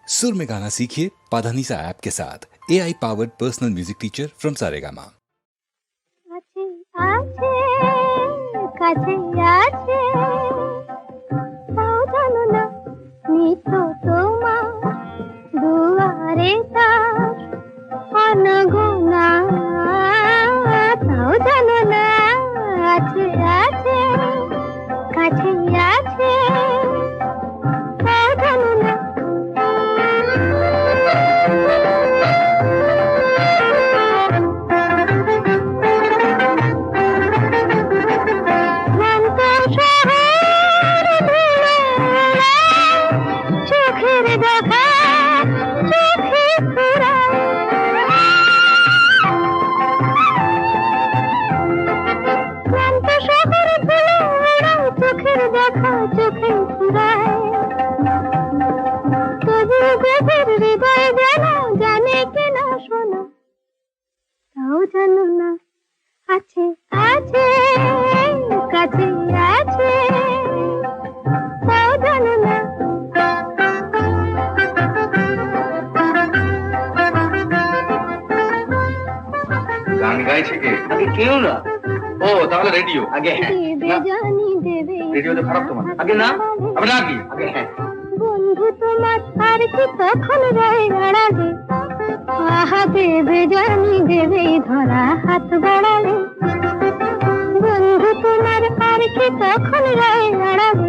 सुर में गाना सीखिए पाधानीसा ऐप के साथ। AI powered personal music teacher from Saregama. গান গাইছে কে? আগে কেউ না। ও তাহলে রেডিও। আগে হ্যাঁ, রেডিওতে খারাপ তোমার। আগে না, আবার না কি? আগে হ্যাঁ। বন্ধু তোমার আর কি তখন রয়ে দাঁড়াবে, আহা দেবে জানি দেবে ধরা হাত বাড়ালে। বন্ধু তোমার আর কি তখন রয়ে দাঁড়াবে,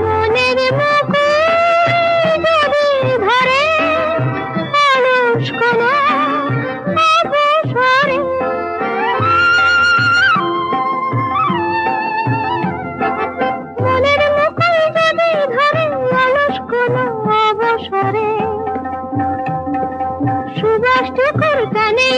মনের মুকুট যদি ধরে অলস কোনো অবসরে। মনের মুকুট যদি ধরে অলস কোনো অবসরে, সুবাস ঠাকুর গানেই